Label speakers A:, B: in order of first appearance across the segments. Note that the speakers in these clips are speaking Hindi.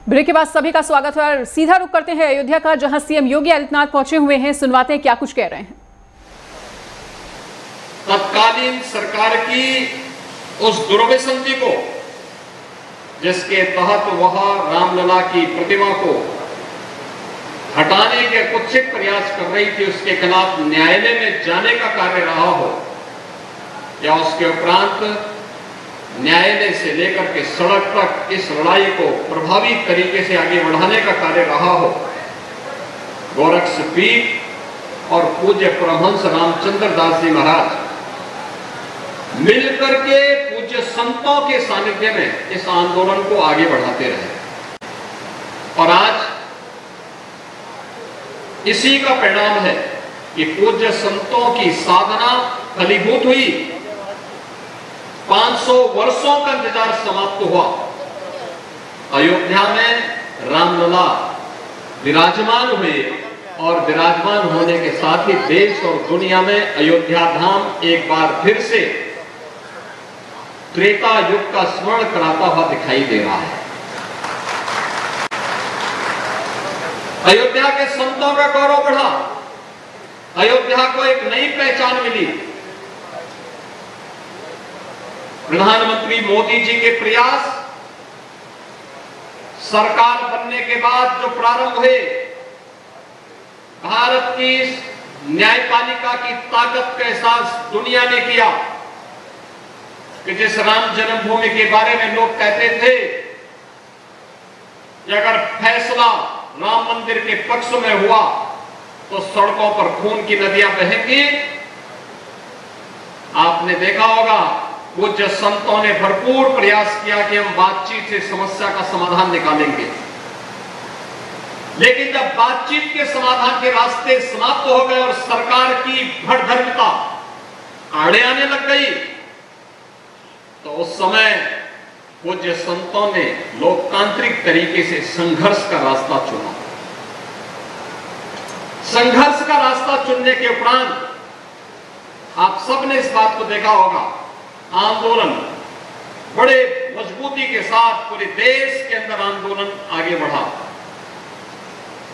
A: ब्रेक के बाद सभी का स्वागत है और सीधा रुख करते हैं अयोध्या का, जहां सीएम योगी आदित्यनाथ पहुंचे हुए हैं। सुनवाते हैं क्या कुछ कह रहे हैं।
B: तत्कालीन सरकार की उस दुर्व्यसंति को जिसके तहत वह रामलला की प्रतिमा को हटाने के कुत्सित प्रयास कर रही थी, उसके खिलाफ न्यायालय में जाने का कार्य रहा हो या उसके उपरांत न्यायालय से लेकर के सड़क तक इस लड़ाई को प्रभावी तरीके से आगे बढ़ाने का कार्य रहा हो, गोरक्षपीठ और पूज्य परमहंस रामचंद्र दास जी महाराज मिलकर के पूज्य संतों के सानिध्य में इस आंदोलन को आगे बढ़ाते रहे। और आज इसी का परिणाम है कि पूज्य संतों की साधना फलीभूत हुई। 500 वर्षों का इंतजार समाप्त हुआ। अयोध्या में रामलला विराजमान हुए और विराजमान होने के साथ ही देश और दुनिया में अयोध्या धाम एक बार फिर से त्रेता युग का स्मरण कराता हुआ दिखाई दे रहा है। अयोध्या के संतों का गौरव बढ़ा, अयोध्या को एक नई पहचान मिली। प्रधानमंत्री मोदी जी के प्रयास, सरकार बनने के बाद जो प्रारंभ हुए, भारत की न्यायपालिका की ताकत का एहसास दुनिया ने किया कि जिस राम जन्मभूमि के बारे में लोग कहते थे कि अगर फैसला राम मंदिर के पक्ष में हुआ तो सड़कों पर खून की नदियां बहेंगी। आपने देखा होगा पूज्य संतों ने भरपूर प्रयास किया कि हम बातचीत से समस्या का समाधान निकालेंगे, लेकिन जब बातचीत के समाधान के रास्ते समाप्त हो गए और सरकार की भड़धर्मिता आड़े आने लग गई, तो उस समय पूज्य संतों ने लोकतांत्रिक तरीके से संघर्ष का रास्ता चुना। संघर्ष का रास्ता चुनने के उपरांत आप सबने इस बात को देखा होगा, आंदोलन बड़े मजबूती के साथ पूरे देश के अंदर आंदोलन आगे बढ़ा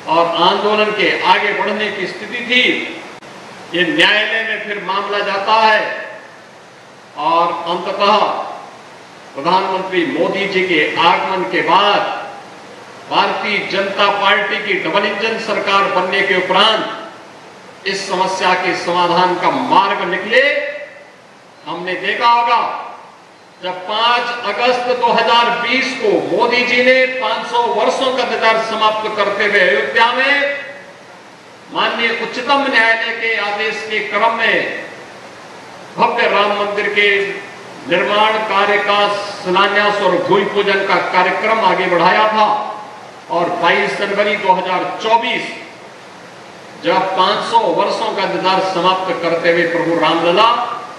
B: और आंदोलन के आगे बढ़ने की स्थिति थी। ये न्यायालय में फिर मामला जाता है और अंततः प्रधानमंत्री मोदी जी के आगमन के बाद भारतीय जनता पार्टी की डबल इंजन सरकार बनने के उपरांत इस समस्या के समाधान का मार्ग निकले। हमने देखा होगा जब 5 अगस्त 2020 को मोदी जी ने 500 वर्षों का इंतजार समाप्त करते हुए अयोध्या में माननीय उच्चतम न्यायालय के आदेश के क्रम में भव्य राम मंदिर के निर्माण कार्य का शिलान्यास और भूमि पूजन का कार्यक्रम आगे बढ़ाया था। और 22 जनवरी 2024 जब 500 वर्षों का इंतजार समाप्त करते हुए प्रभु रामलला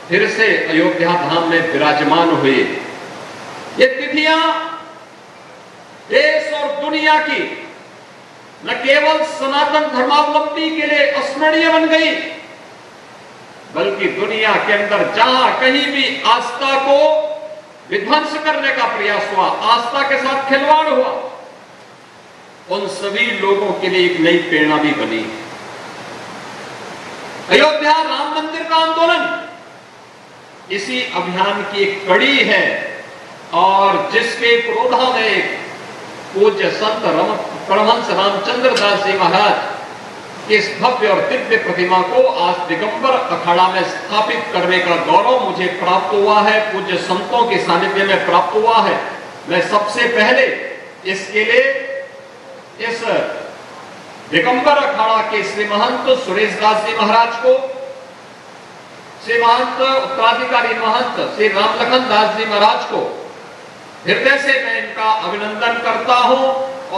B: फिर से अयोध्या धाम में विराजमान हुए। ये तिथियां देश और दुनिया की न केवल सनातन धर्मावलंबी के लिए अस्मरणीय बन गई, बल्कि दुनिया के अंदर जहां कहीं भी आस्था को विध्वंस करने का प्रयास हुआ, आस्था के साथ खिलवाड़ हुआ, उन सभी लोगों के लिए एक नई प्रेरणा भी बनी। अयोध्या राम मंदिर का आंदोलन इसी अभियान की एक कड़ी है और जिसके पुरोधा में पूज्य संत परमहंस रामचंद्र दास जी महाराज इस भव्य और दिव्य प्रतिमा को आज दिगंबर अखाड़ा में स्थापित करने का गौरव मुझे प्राप्त हुआ है, पूज्य संतों के सानिध्य में प्राप्त हुआ है। मैं सबसे पहले इसके लिए इस दिगंबर अखाड़ा के श्री महंत सुरेश दास जी महाराज को, श्री महंत उत्तराधिकारी महंत श्री रामलखन दास जी महाराज को हृदय से मैं इनका अभिनंदन करता हूं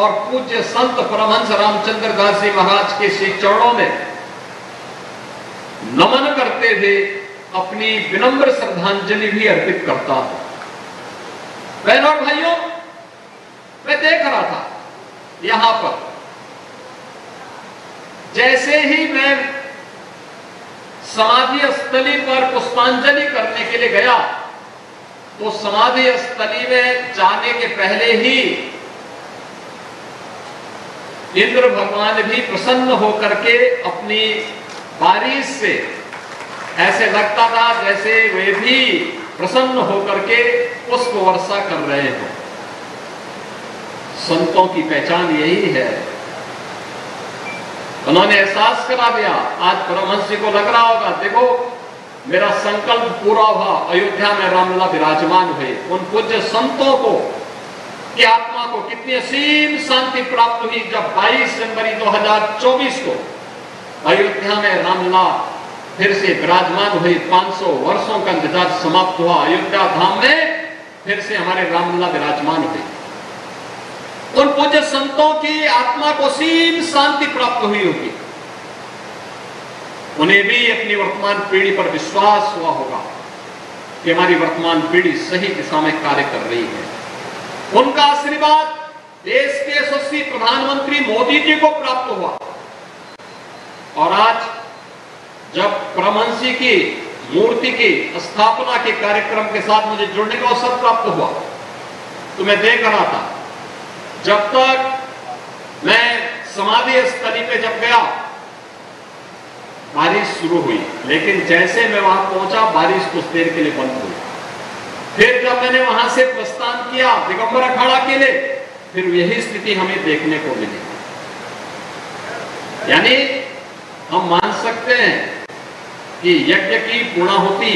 B: और पूज्य संत परमहंस रामचंद्र दास जी महाराज के श्री चरणों में नमन करते हुए अपनी विनम्र श्रद्धांजलि भी अर्पित करता हूं। बहनों और भाइयों, मैं देख रहा था यहां पर जैसे ही मैं समाधि स्थली पर पुष्पांजलि करने के लिए गया तो समाधि स्थली में जाने के पहले ही इंद्र भगवान भी प्रसन्न होकर के अपनी बारिश से ऐसे लगता था जैसे वे भी प्रसन्न होकर के पुष्प वर्षा कर रहे हो। संतों की पहचान यही है। उन्होंने एहसास करा दिया। आज परमहंस जी को लग रहा होगा, देखो मेरा संकल्प पूरा हुआ, अयोध्या में रामलला विराजमान हुए। उन पूज्य संतों को की आत्मा को कितनी असीम शांति प्राप्त हुई जब 22 जनवरी 2024 को अयोध्या में रामलला फिर से विराजमान हुई। 500 वर्षों का इंतजार समाप्त हुआ। अयोध्या धाम में फिर से हमारे रामलला विराजमान हुए। उन पूज्य संतों की आत्मा को असीम शांति प्राप्त हुई होगी। उन्हें भी अपनी वर्तमान पीढ़ी पर विश्वास हुआ होगा कि हमारी वर्तमान पीढ़ी सही दिशा में कार्य कर रही है। उनका आशीर्वाद देश के यशस्वी प्रधानमंत्री मोदी जी को प्राप्त हुआ। और आज जब परमहंस जी की मूर्ति की स्थापना के कार्यक्रम के साथ मुझे जुड़ने का अवसर प्राप्त हुआ तो मैं देख रहा था, जब तक मैं समाधि स्थली पे जब गया बारिश शुरू हुई, लेकिन जैसे मैं वहां पहुंचा बारिश कुछ देर के लिए बंद हुई। फिर जब मैंने वहां से प्रस्थान किया दिगंबर अखाड़ा के लिए, फिर यही स्थिति हमें देखने को मिली। यानी हम मान सकते हैं कि यज्ञ की पूर्णाहुति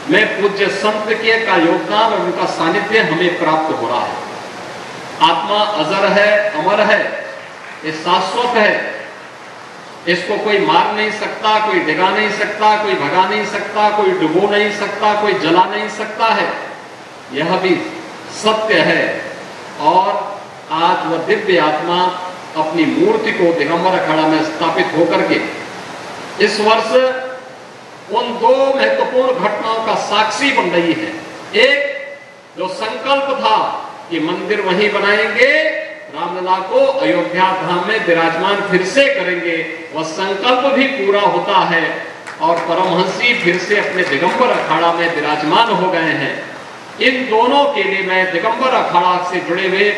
B: में पूज्य संत के का योगदान और उनका सानिध्य हमें प्राप्त हो रहा है। आत्मा अजर है, अमर है, ये शाश्वत है। इसको कोई मार नहीं सकता, कोई डिगा नहीं सकता, कोई भगा नहीं सकता, कोई डुबो नहीं सकता, कोई जला नहीं सकता है। यह भी सत्य है। और आज वह दिव्य आत्मा अपनी मूर्ति को दिगंबर अखाड़ा में स्थापित होकर के इस वर्ष उन दो महत्वपूर्ण घटनाओं का साक्षी बन रही है। एक जो संकल्प था कि मंदिर वहीं बनाएंगे, रामलला को अयोध्या धाम में विराजमान फिर से करेंगे, वह संकल्प भी पूरा होता है और परमहंस जी फिर से अपने दिगंबर अखाड़ा में विराजमान हो गए हैं। इन दोनों के लिए मैं दिगंबर अखाड़ा से जुड़े हुए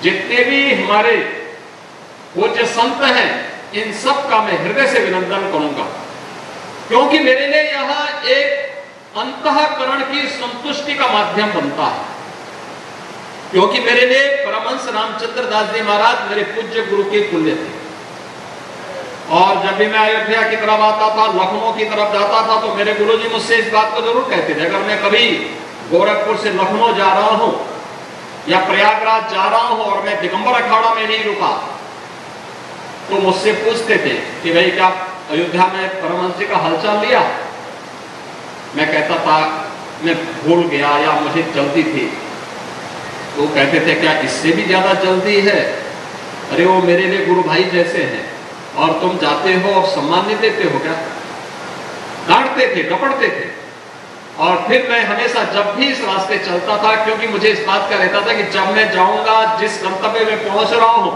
B: जितने भी हमारे पूज्य संत हैं, इन सब का मैं हृदय से अभिनंदन करूंगा, क्योंकि मेरे लिए यह एक अंतःकरण की संतुष्टि का माध्यम बनता है। क्योंकि मेरे लिए परमहंस रामचंद्र दास जी महाराज मेरे पूज्य गुरु के तुल्य थे। और जब भी मैं अयोध्या की तरफ आता था, लखनऊ की तरफ जाता था, तो मेरे गुरुजी मुझसे इस बात को जरूर कहते थे, अगर मैं कभी गोरखपुर से लखनऊ जा रहा हूं या प्रयागराज जा रहा हूं और मैं दिगंबर अखाड़ा में नहीं रुका, तो मुझसे पूछते थे कि भाई क्या अयोध्या में परमहंस जी का हालचाल लिया? मैं कहता था मैं भूल गया या मुझे जल्दी थी। तो कहते थे क्या इससे भी ज्यादा जल्दी है? अरे वो मेरे लिए गुरु भाई जैसे हैं और तुम जाते हो और सम्मान नहीं देते हो क्या? डांटते थे, डपटते थे। और फिर मैं हमेशा जब भी इस रास्ते चलता था, क्योंकि मुझे इस बात का रहता था कि जब मैं जाऊंगा जिस गंतव्य में पहुंच रहा हूं,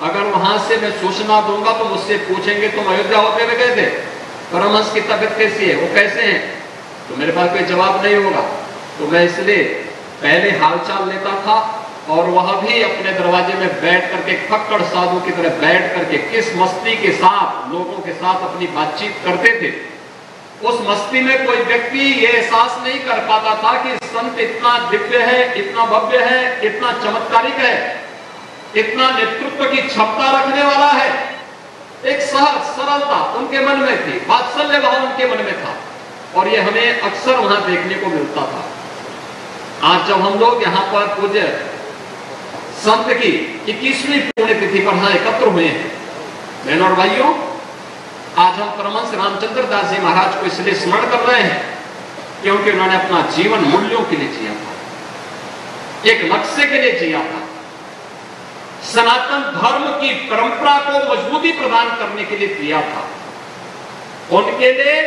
B: अगर वहां से मैं सूचना दूंगा तो मुझसे पूछेंगे तुम अयोध्या होते हुए गए थे, परमहंस की तबीयत कैसी है, वो कैसे हैं? तो मेरे पास कोई जवाब नहीं होगा। तो मैं इसलिए पहले हालचाल लेता था और वह भी अपने दरवाजे में बैठ करके फक्कड़ साधु की तरह बैठ करके किस मस्ती के साथ लोगों के साथ अपनी बातचीत करते थे। उस मस्ती में कोई व्यक्ति ये एहसास नहीं कर पाता था कि संत इतना दिव्य है, इतना भव्य है, इतना चमत्कारिक है, इतना नेतृत्व की क्षमता रखने वाला है। एक सहज सरलता उनके मन में थी, वात्सल्य भाव उनके मन में था, और ये हमें अक्सर वहां देखने को मिलता था। आज जब हम लोग यहाँ पर पूज्य संत की 21वीं पुण्यतिथि पर यहाँ एकत्र हुए हैं, बहनों और भाइयों, आज हम परमहंस रामचंद्र दास जी महाराज को इसलिए स्मरण कर रहे हैं क्योंकि उन्होंने अपना जीवन मूल्यों के लिए जिया था, एक लक्ष्य के लिए जिया था, सनातन धर्म की परंपरा को मजबूती प्रदान करने के लिए जिया था। उनके लिए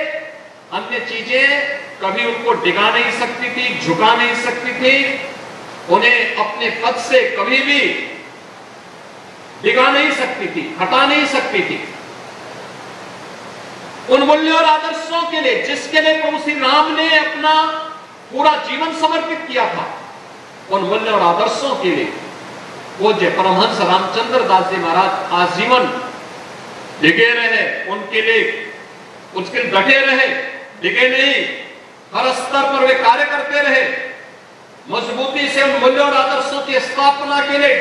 B: अन्य चीजें कभी उनको डिगा नहीं सकती थी, झुका नहीं सकती थी, उन्हें अपने पद से कभी भी डिगा नहीं सकती थी, हटा नहीं सकती थी। उन मूल्यों और आदर्शों के लिए जिसके लिए प्रभु श्री राम ने अपना पूरा जीवन समर्पित किया था, उन मूल्यों और आदर्शों के लिए पूज्य परमहंस रामचंद्र दास जी महाराज आजीवन डिगे रहे, उनके लिए उसके डटे रहे, डिगे नहीं, हर स्तर पर वे कार्य करते रहे, मजबूती से उन मूल्यों और आदर्शों की स्थापना के लिए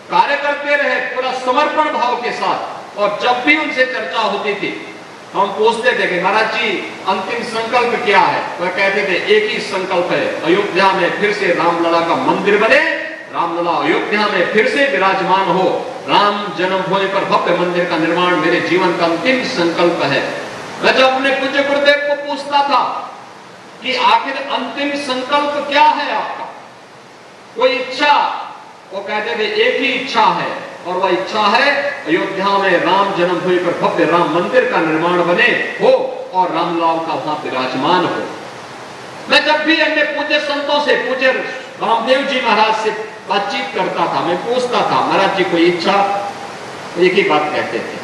B: कार्य करते रहे, पूरा समर्पण भाव के साथ। और जब भी उनसे चर्चा होती थी, हम पूछते थे कि महाराज जी अंतिम संकल्प क्या है? वह कहते थे एक ही संकल्प है, अयोध्या में फिर से रामलला का मंदिर बने, रामलला अयोध्या में फिर से विराजमान हो, राम जन्मभूमि पर भव्य मंदिर का निर्माण मेरे जीवन का अंतिम संकल्प है। मैं जब अपने पूज्य गुरुदेव को पूछता था कि आखिर अंतिम संकल्प क्या है आपका, कोई इच्छा, वो कहते थे एक ही इच्छा है, और वह इच्छा है अयोध्या में राम जन्मभूमि पर भव्य राम मंदिर का निर्माण बने हो और रामलला का वहां विराजमान हो। मैं जब भी अन्य पूज्य संतों से, पूज्य रामदेव जी महाराज से बातचीत करता था, मैं पूछता था महाराज जी कोई इच्छा, एक ही बात कहते थे।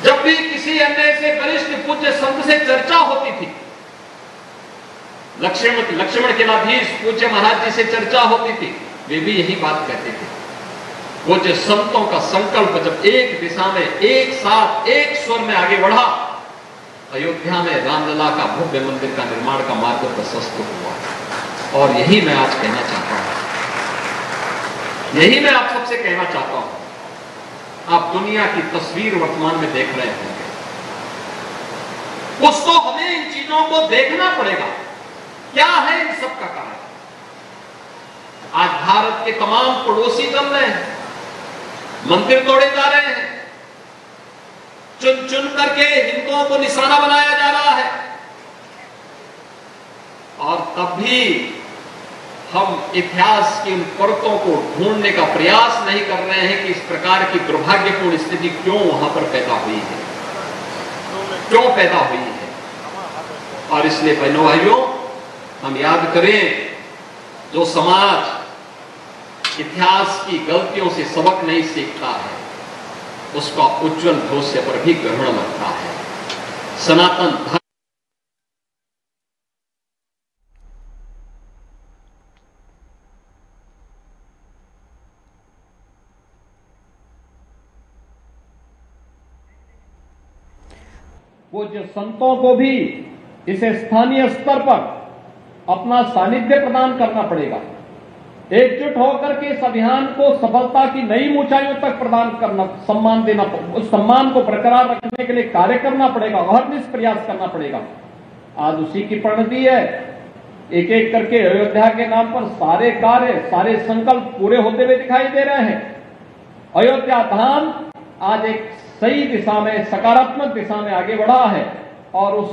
B: जब भी किसी अन्य से वरिष्ठ पूज्य संत से चर्चा होती थी, लक्ष्मण किलाधीश पूज्य महाराज जी से चर्चा होती थी, वे भी यही बात कहते थे। पूज्य संतों का संकल्प जब एक दिशा में, एक साथ, एक स्वर में आगे बढ़ा, अयोध्या में रामलला का भव्य मंदिर का निर्माण का मार्ग प्रशस्त हुआ। और यही मैं आज कहना चाहता हूं, यही मैं आप सबसे कहना चाहता हूं। आप दुनिया की तस्वीर वर्तमान में देख रहे होंगे, उसको हमें इन चीजों को देखना पड़ेगा, क्या है इन सब का कारण। आज भारत के तमाम पड़ोसी जम रहे हैं, मंदिर तोड़े जा रहे हैं, चुन चुन करके हिंदुओं को निशाना बनाया जा रहा है, और तब भी हम इतिहास की उन परतों को ढूंढने का प्रयास नहीं कर रहे हैं कि इस प्रकार की दुर्भाग्यपूर्ण स्थिति क्यों वहां पर पैदा हुई है, क्यों पैदा हुई है। और इसलिए बहनों भाइयों, हम याद करें, जो समाज इतिहास की गलतियों से सबक नहीं सीखता है, उसका उज्जवल भविष्य पर भी ग्रहण लगता है। सनातन धर्म पूज्य संतों को भी इसे स्थानीय स्तर पर अपना सानिध्य प्रदान करना पड़ेगा, एकजुट होकर के इस अभियान को सफलता की नई ऊंचाइयों तक प्रदान करना, सम्मान देना, उस सम्मान को बरकरार रखने के लिए कार्य करना पड़ेगा, अहर्निश प्रयास करना पड़ेगा। आज उसी की परिणति है, एक एक करके अयोध्या के नाम पर सारे कार्य, सारे संकल्प पूरे होते हुए दिखाई दे रहे हैं। अयोध्या धाम आज एक सही दिशा में, सकारात्मक दिशा में आगे बढ़ा है, और उस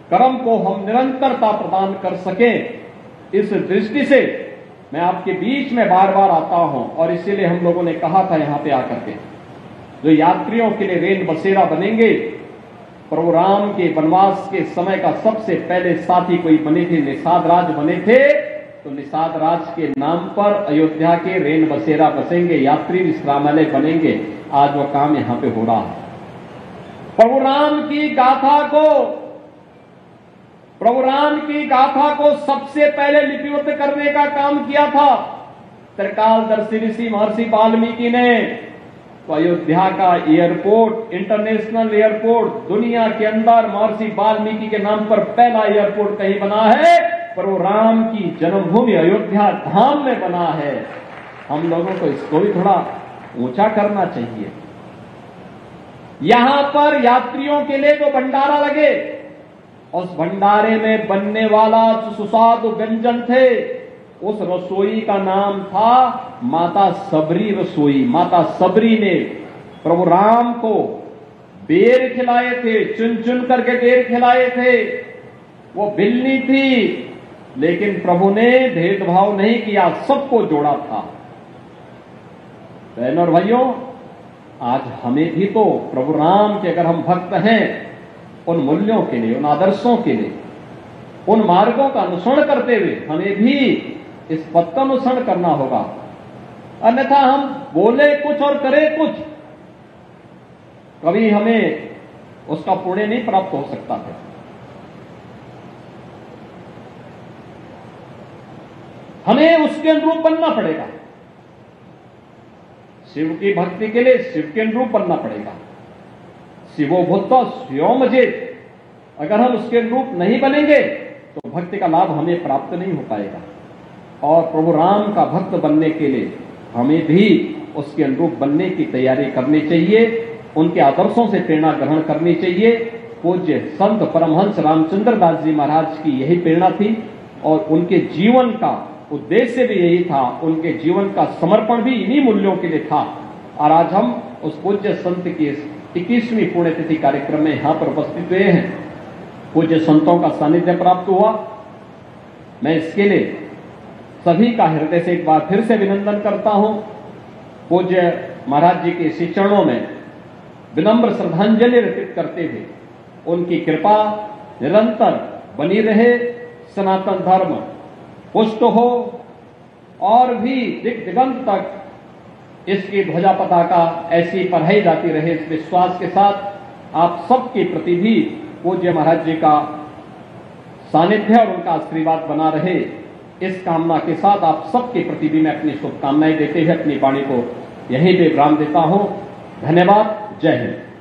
B: क्रम को हम निरंतरता प्रदान कर सकें, इस दृष्टि से मैं आपके बीच में बार बार आता हूं। और इसीलिए हम लोगों ने कहा था यहां पे आकर के, जो यात्रियों के लिए रेल बसेरा बनेंगे, प्रभु राम के वनवास के समय का सबसे पहले साथी कोई बने थे, निषाद राज बने थे, तो निषाद राज के नाम पर अयोध्या के रेल बसेरा बसेंगे, यात्री विश्रामालय बनेंगे। आज वह काम यहां पे हो रहा है। प्रभु राम की गाथा को सबसे पहले लिपिबद्ध करने का काम किया था त्रिकालदर्शी ऋषि महर्षि वाल्मीकि ने। तो अयोध्या का एयरपोर्ट, इंटरनेशनल एयरपोर्ट, दुनिया के अंदर महर्षि वाल्मीकि के नाम पर पहला एयरपोर्ट कहीं बना है, प्रभु राम की जन्मभूमि अयोध्या धाम में बना है। हम लोगों को इसको भी थोड़ा ऊंचा करना चाहिए। यहां पर यात्रियों के लिए जो भंडारा लगे, उस भंडारे में बनने वाला जो सुस्वादु व्यंजन थे, उस रसोई का नाम था माता सबरी रसोई। माता सबरी ने प्रभु राम को बेर खिलाए थे, चुन चुन करके बेर खिलाए थे। वो बिल्ली थी, लेकिन प्रभु ने भेदभाव नहीं किया, सबको जोड़ा था। बहनों और भाइयों, आज हमें भी तो प्रभु राम के अगर हम भक्त हैं, उन मूल्यों के लिए, उन आदर्शों के लिए, उन मार्गों का अनुसरण करते हुए हमें भी इस पथ का अनुसरण करना होगा। अन्यथा हम बोले कुछ और करें कुछ, कभी हमें उसका पुण्य नहीं प्राप्त हो सकता है। हमें उसके अनुरूप बनना पड़ेगा। शिव की भक्ति के लिए शिव के अनुरूप बनना पड़ेगा। शिवो भूत्वा स्वयं, अगर हम उसके अनुरूप नहीं बनेंगे तो भक्ति का लाभ हमें प्राप्त नहीं हो पाएगा। और प्रभु राम का भक्त बनने के लिए हमें भी उसके अनुरूप बनने की तैयारी करनी चाहिए, उनके आदर्शों से प्रेरणा ग्रहण करनी चाहिए। पूज्य संत परमहंस रामचंद्र दास जी महाराज की यही प्रेरणा थी और उनके जीवन का उद्देश्य भी यही था, उनके जीवन का समर्पण भी इन्हीं मूल्यों के लिए था। और आज हम उस पूज्य संत की 21वीं पुण्यतिथि कार्यक्रम में यहां पर उपस्थित हुए हैं। पूज्य संतों का सानिध्य प्राप्त हुआ। मैं इसके लिए सभी का हृदय से एक बार फिर से अभिनंदन करता हूं। पूज्य महाराज जी के श्री चरणों में विनम्र श्रद्धांजलि अर्पित करते हुए उनकी कृपा निरंतर बनी रहे, सनातन धर्म पुष्ट हो और भी दिग दिगंत तक इसकी ध्वजा पताका ऐसी फहराई जाती रहे, इस विश्वास के साथ आप सबके प्रति भी पूज्य महाराज जी का सानिध्य और उनका आशीर्वाद बना रहे, इस कामना के साथ आप सबके प्रति भी मैं अपनी शुभकामनाएं देते हुए अपनी वाणी को यहीं पे विराम देता हूं। धन्यवाद। जय हिंद।